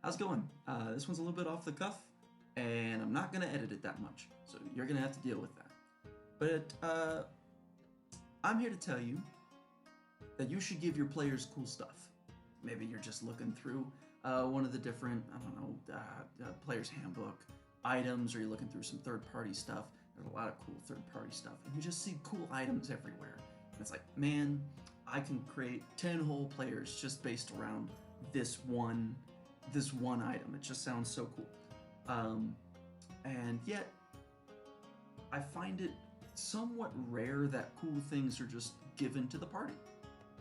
How's it going? This one's a little bit off the cuff, and I'm not gonna edit it that much, so you're gonna have to deal with that. But I'm here to tell you that you should give your players cool stuff. Maybe you're just looking through one of the different, I don't know, player's handbook items, or you're looking through some third-party stuff. There's a lot of cool third-party stuff, and you just see cool items everywhere. And it's like, man, I can create 10 whole players just based around this one item. It just sounds so cool. And yet, I find it somewhat rare that cool things are just given to the party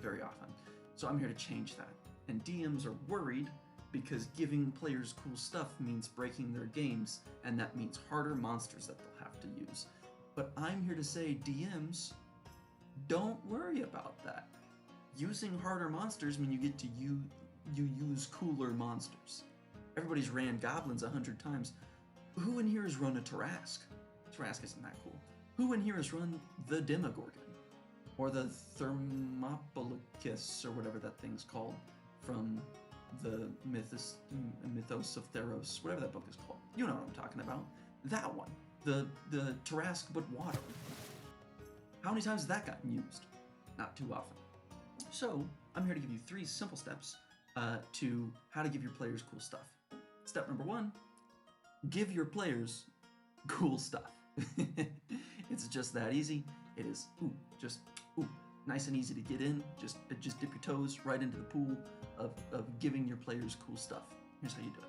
very often. So I'm here to change that. And DMs are worried because giving players cool stuff means breaking their games, and that means harder monsters that they'll have to use. But I'm here to say, DMs, don't worry about that. Using harder monsters mean you get to use cooler monsters. Everybody's ran goblins 100 times. Who in here has run a Tarrasque? Tarrasque isn't that cool. Who in here has run the Demogorgon? Or the Thermopolicus, or whatever that thing's called, from the Mythos of Theros, whatever that book is called. You know what I'm talking about. That one. The Tarrasque but water. How many times has that gotten used? Not too often. So, I'm here to give you 3 simple steps to how to give your players cool stuff. Step number 1, give your players cool stuff. It's just that easy. It is, nice and easy to get in. Just dip your toes right into the pool of giving your players cool stuff. Here's how you do it.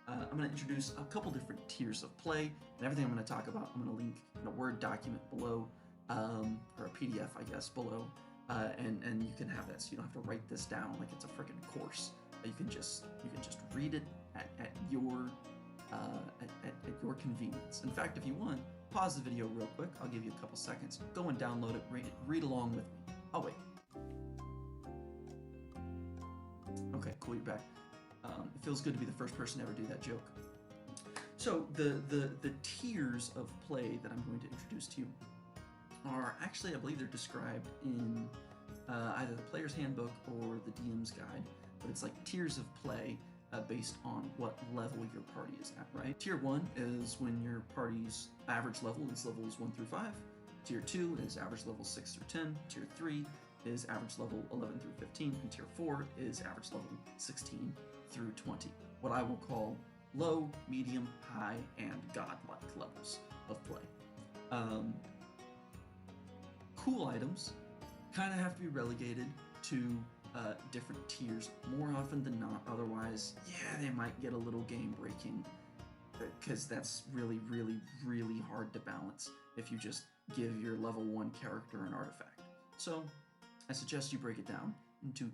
I'm going to introduce a couple different tiers of play, and everything I'm going to talk about, I'm going to link in a Word document below, or a PDF, I guess, below, and you can have that, so you don't have to write this down like it's a freaking course. You can just read it at your convenience. In fact, if you want, pause the video real quick. I'll give you a couple seconds. Go and download it, read along with me. I'll wait. Okay, cool, you're back. It feels good to be the first person to ever do that joke. So the tiers of play that I'm going to introduce to you are actually, I believe they're described in either the player's handbook or the DM's guide, but it's like tiers of play based on what level your party is at, right? Tier 1 is when your party's average level is levels 1 through 5. Tier 2 is average level 6 through 10. Tier 3 is average level 11 through 15. And Tier 4 is average level 16 through 20. What I will call low, medium, high, and godlike levels of play. Cool items kind of have to be relegated to different tiers more often than not. Otherwise, yeah, they might get a little game breaking, because that's really, really, really hard to balance if you just give your level 1 character an artifact. So I suggest you break it down into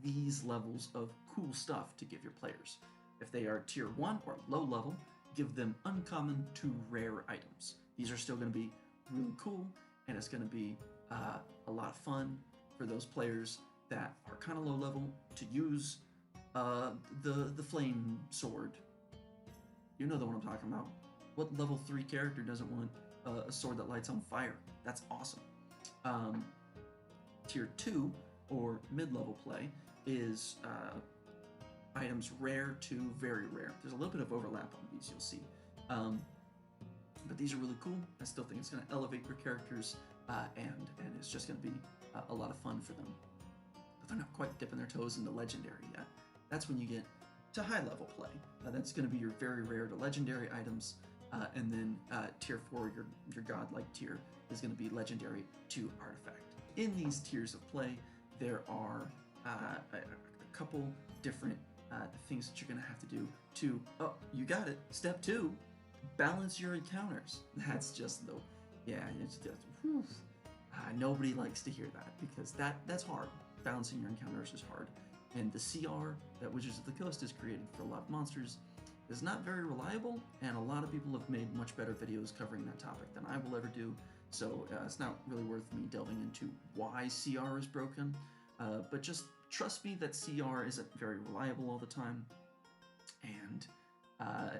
these levels of cool stuff to give your players. If they are tier 1 or low level, give them uncommon to rare items. These are still going to be really cool, and it's going to be a lot of fun for those players that are kind of low level to use the flame sword. You know the one I'm talking about. What level 3 character doesn't want a sword that lights on fire? That's awesome. Tier 2, or mid-level play, is items rare to very rare. There's a little bit of overlap on these, you'll see. But these are really cool. I still think it's going to elevate your characters, and it's just going to be a lot of fun for them. But they're not quite dipping their toes into legendary yet. That's when you get to high level play. That's going to be your very rare to legendary items, and then tier 4, your godlike tier, is going to be legendary to artifact. In these tiers of play, there are a couple different things that you're going to have to do to, oh, you got it, step 2, balance your encounters. That's just the, yeah, it's just, whew. Nobody likes to hear that, because that's hard. Balancing your encounters is hard. And the CR that Wizards of the Coast has created for a lot of monsters is not very reliable, and a lot of people have made much better videos covering that topic than I will ever do, so it's not really worth me delving into why CR is broken, but just trust me that CR isn't very reliable all the time, and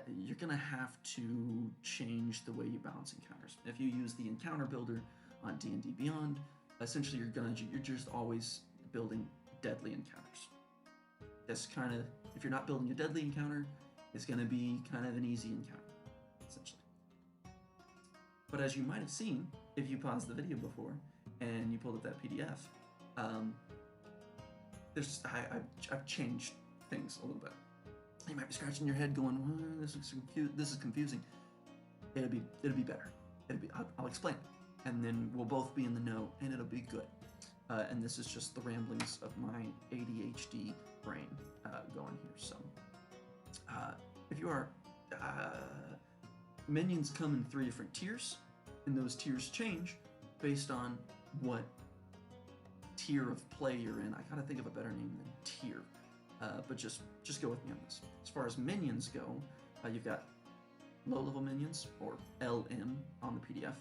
you're gonna have to change the way you balance encounters. If you use the encounter builder on D&D Beyond, essentially you're just always building deadly encounters. That's kind of, if you're not building a deadly encounter, it's going to be kind of an easy encounter, essentially. But as you might have seen, if you paused the video before and you pulled up that PDF, I've changed things a little bit. You might be scratching your head, going, well, "This is confusing." It'll be better. I'll explain it, and then we'll both be in the know, and it'll be good. And this is just the ramblings of my ADHD brain going here. So, if you are, minions come in 3 different tiers, and those tiers change based on what tier of play you're in. I gotta think of a better name than tier, but just go with me on this. As far as minions go, you've got low-level minions, or LM on the PDF,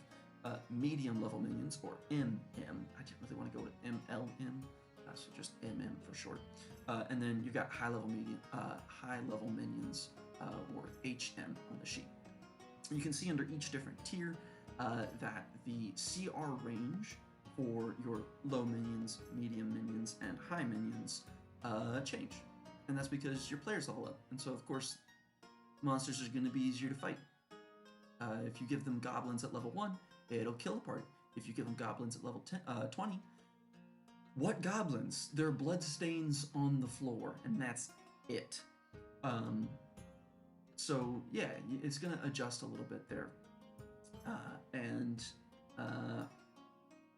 medium-level minions, or MM. I didn't really want to go with MLM, so just MM for short. And then you've got high-level minions, or HM on the sheet. You can see under each different tier that the CR range for your low minions, medium minions, and high minions change. And that's because your players level up. And so, of course, monsters are going to be easier to fight. If you give them goblins at level 1, it'll kill a party. If you give them goblins at level 20, what goblins? There are bloodstains on the floor, and that's it. So, yeah, it's going to adjust a little bit there.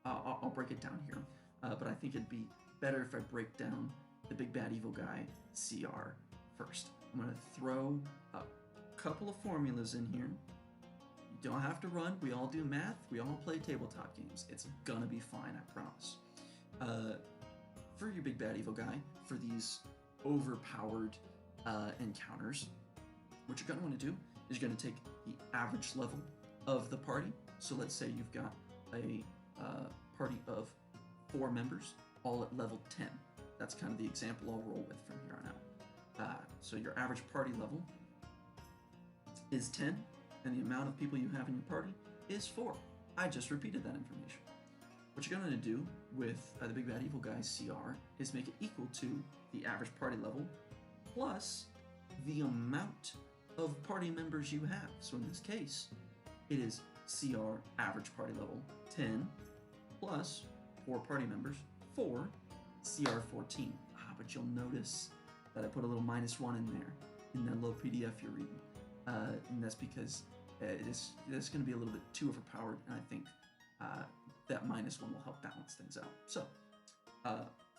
I'll break it down here. But I think it'd be better if I break down the Big Bad Evil Guy CR first. I'm going to throw a couple of formulas in here. You don't have to run. We all do math. We all play tabletop games. It's going to be fine, I promise. For your Big Bad Evil Guy, for these overpowered encounters, what you're going to want to do is you're going to take the average level of the party. So let's say you've got a party of 4 members, all at level 10. That's kind of the example I'll roll with from here on out. So your average party level is 10, and the amount of people you have in your party is 4. I just repeated that information. What you're going to do with the Big Bad Evil Guy CR is make it equal to the average party level plus the amount of party members you have. So in this case, it is CR average party level 10 plus 4 party members, 4 CR 14. But you'll notice that I put a little -1 in there in that little PDF you're reading. And that's because it's going to be a little bit too overpowered, and I think that -1 will help balance things out. So,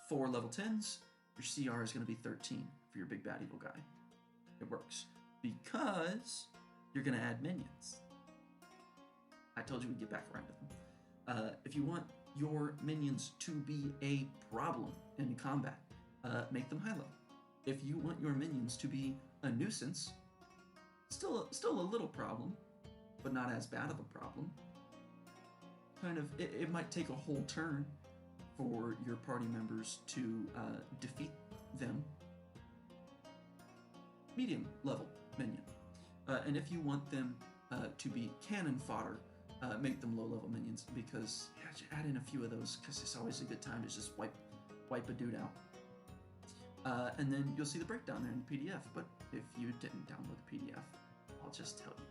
4 level 10s, your CR is going to be 13 for your Big Bad Evil Guy. It works because you're going to add minions. I told you we'd get back around to them. If you want your minions to be a problem in combat, make them high level. If you want your minions to be a nuisance, still a little problem, but not as bad of a problem. Kind of, it might take a whole turn for your party members to defeat them. Medium level minion. And if you want them to be cannon fodder, make them low level minions, because add in a few of those, because it's always a good time to just wipe a dude out. And then you'll see the breakdown there in the PDF, but if you didn't download the PDF, I'll just tell you.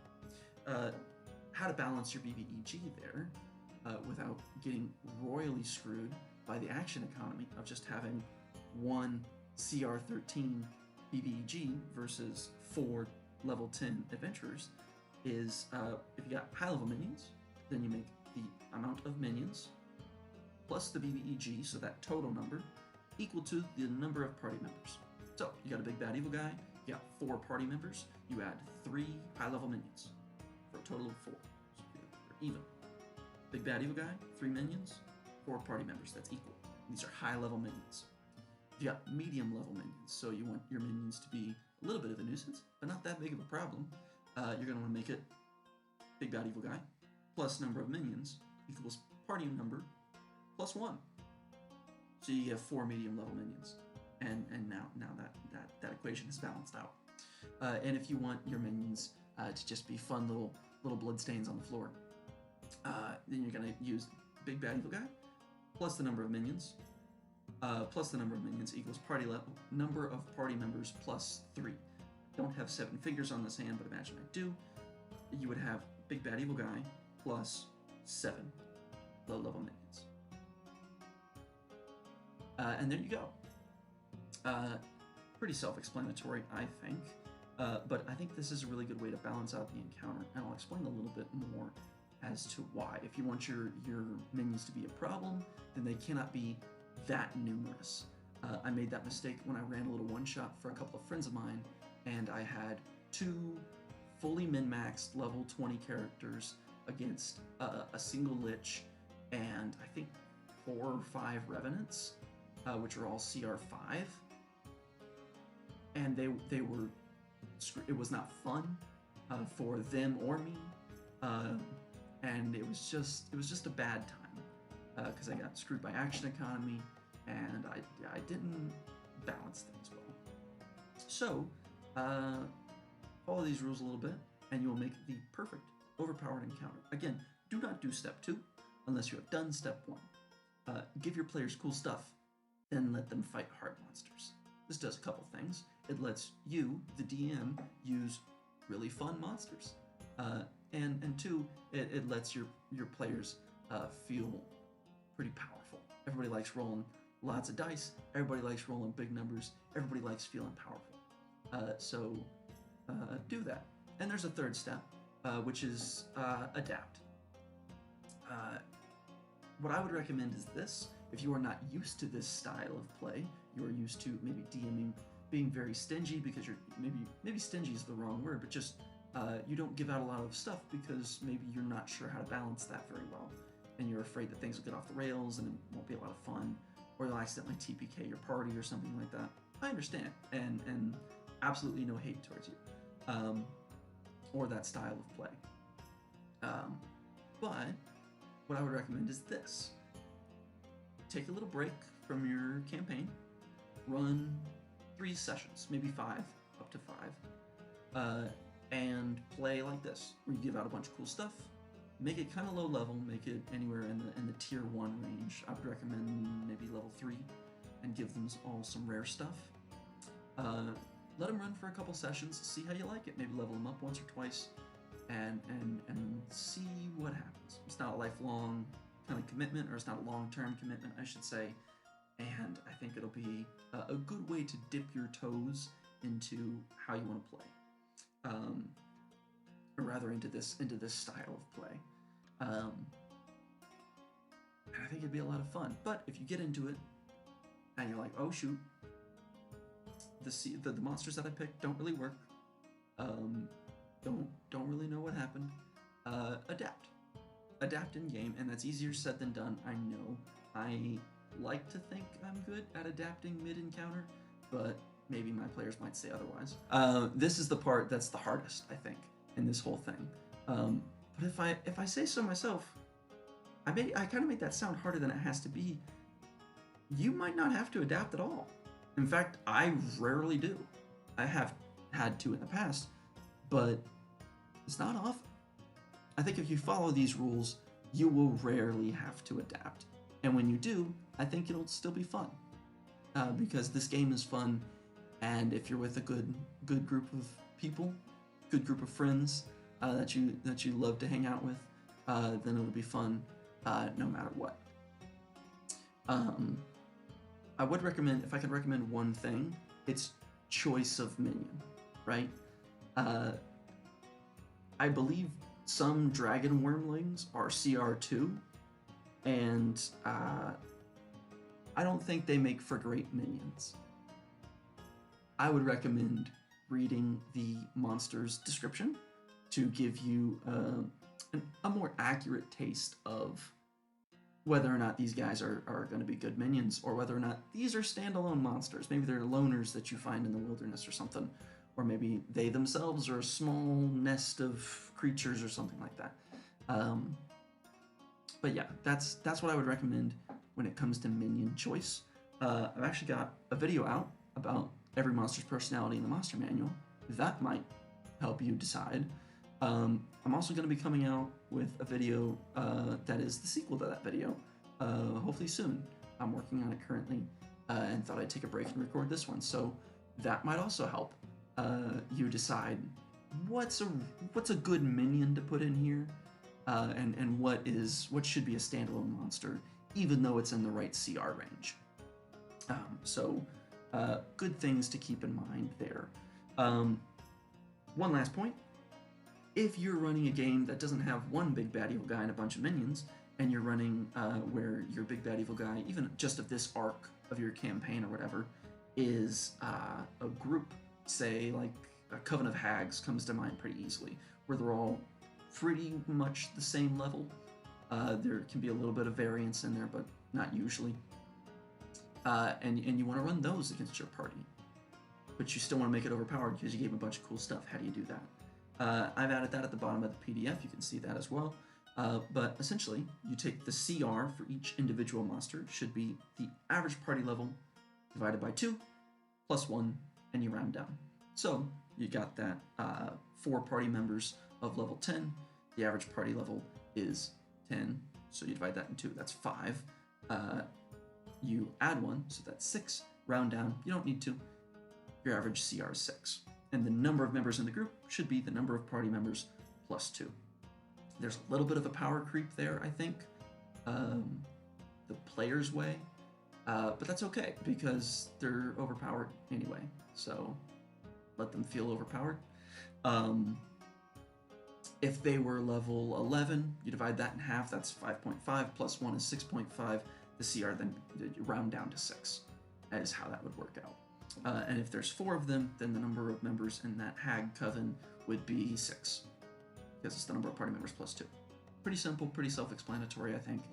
How to balance your BBEG there without getting royally screwed by the action economy of just having 1 CR13 BBEG versus 4 level 10 adventurers is if you got high level minions, then you make the amount of minions plus the BBEG, so that total number, equal to the number of party members. So you got a Big Bad Evil Guy, you got 4 party members, you add 3 high level minions for a total of 4. So you're even. Big Bad Evil Guy, 3 minions, 4 party members, that's equal. These are high level minions. You got medium level minions, so you want your minions to be a little bit of a nuisance, but not that big of a problem. You're going to want to make it Big Bad Evil Guy plus number of minions equals party number plus 1. So you have 4 medium level minions, and now that equation is balanced out. And if you want your minions to just be fun little blood stains on the floor, then you're going to use Big Bad Evil Guy plus the number of minions plus the number of minions equals party level, number of party members plus 3. Don't have 7 figures on this hand, but imagine I do. You would have Big Bad Evil Guy plus 7 low-level minions. And there you go. Pretty self-explanatory, I think. But I think this is a really good way to balance out the encounter, and I'll explain a little bit more as to why. If you want your minions to be a problem, then they cannot be that numerous. I made that mistake when I ran a little one-shot for a couple of friends of mine, and I had 2 fully min-maxed level 20 characters against a single Lich and I think 4 or 5 Revenants, which are all CR5. And they were, it was not fun for them or me, and it was just a bad time because I got screwed by action economy, and I didn't balance things well. So follow these rules a little bit, and you will make the perfect overpowered encounter. Again, do not do step 2 unless you have done step 1. Give your players cool stuff, then let them fight hard monsters. This does a couple things. It lets you, the DM, use really fun monsters. And 2, it lets your players feel pretty powerful. Everybody likes rolling lots of dice. Everybody likes rolling big numbers. Everybody likes feeling powerful. So do that. And there's a third step, which is adapt. What I would recommend is this. If you are not used to this style of play, you are used to maybe DMing being very stingy because you're maybe stingy is the wrong word, but just you don't give out a lot of stuff because maybe you're not sure how to balance that very well, and you're afraid that things will get off the rails and it won't be a lot of fun, or you'll accidentally TPK your party or something like that. I understand, and absolutely no hate towards you, or that style of play. But what I would recommend is this. Take a little break from your campaign, run 3 sessions, maybe 5, up to 5, and play like this, where you give out a bunch of cool stuff, make it kind of low level, make it anywhere in the tier 1 range. I would recommend maybe level 3, and give them all some rare stuff. Let them run for a couple sessions, see how you like it, maybe level them up once or twice, and see what happens. It's not a lifelong kind of commitment, or it's not a long-term commitment, I should say, and I think it'll be a good way to dip your toes into how you want to play, or rather into this style of play, and I think it'd be a lot of fun. But if you get into it and you're like, oh shoot, the monsters that I picked don't really work, don't really know what happened, adapt in game, and that's easier said than done. I know. I like to think I'm good at adapting mid-encounter, but maybe my players might say otherwise. This is the part that's the hardest, I think, in this whole thing. But if I say so myself, I kind of make that sound harder than it has to be. You might not have to adapt at all. In fact, I rarely do. I have had to in the past, but it's not often. I think if you follow these rules, you will rarely have to adapt. And when you do, I think it'll still be fun. Because this game is fun, and if you're with a good group of people, good group of friends that you love to hang out with, then it'll be fun no matter what. I would recommend, if I could recommend one thing, it's choice of minion, right? I believe some dragon wormlings are CR2, and I don't think they make for great minions. I would recommend reading the monster's description to give you a more accurate taste of whether or not these guys are going to be good minions, or whether or not these are standalone monsters. Maybe they're loners that you find in the wilderness or something, or maybe they themselves are a small nest of creatures or something like that. But yeah, that's what I would recommend when it comes to minion choice. I've actually got a video out about every monster's personality in the monster manual. That might help you decide. I'm also going to be coming out with a video that is the sequel to that video, hopefully soon. I'm working on it currently, and thought I'd take a break and record this one. So that might also help you decide what's a good minion to put in here, and what should be a standalone monster, even though it's in the right CR range. So good things to keep in mind there. One last point. If you're running a game that doesn't have one big bad evil guy and a bunch of minions, and you're running where your big bad evil guy, even just of this arc of your campaign or whatever, is a group, say like a Coven of Hags comes to mind pretty easily, where they're all pretty much the same level. There can be a little bit of variance in there, but not usually. And you want to run those against your party, but you still want to make it overpowered because you gave a bunch of cool stuff. How do you do that? I've added that at the bottom of the PDF. You can see that as well. But essentially, you take the CR for each individual monster, should be the average party level divided by 2 plus 1, and you round down. So you got that 4 party members of level 10. The average party level is 10, so you divide that in 2. That's 5. You add 1, so that's 6. Round down, you don't need to. Your average CR is 6. And the number of members in the group should be the number of party members plus 2. There's a little bit of a power creep there, I think, the player's way, but that's okay because they're overpowered anyway, so let them feel overpowered. If they were level 11, you divide that in half, that's 5.5, plus 1 is 6.5, the CR then you round down to 6, that is how that would work out. And if there's 4 of them, then the number of members in that Hag Coven would be 6, because it's the number of party members plus 2. Pretty simple, pretty self-explanatory, I think.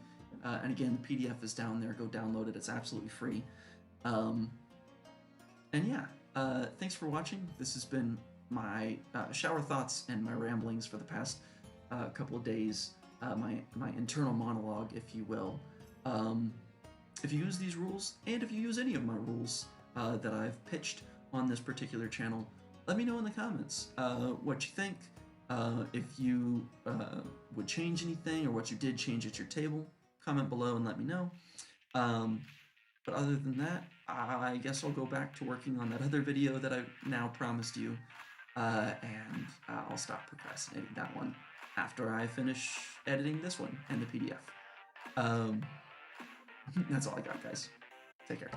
And again, the PDF is down there. Go download it. It's absolutely free. And yeah, thanks for watching. This has been my shower thoughts and my ramblings for the past couple of days. My internal monologue, if you will. If you use these rules, and if you use any of my rules that I've pitched on this particular channel, let me know in the comments what you think. If you would change anything or what you did change at your table, comment below and let me know. But other than that, I guess I'll go back to working on that other video that I've now promised you, and I'll stop procrastinating that one after I finish editing this one and the PDF. That's all I got, guys. Take care.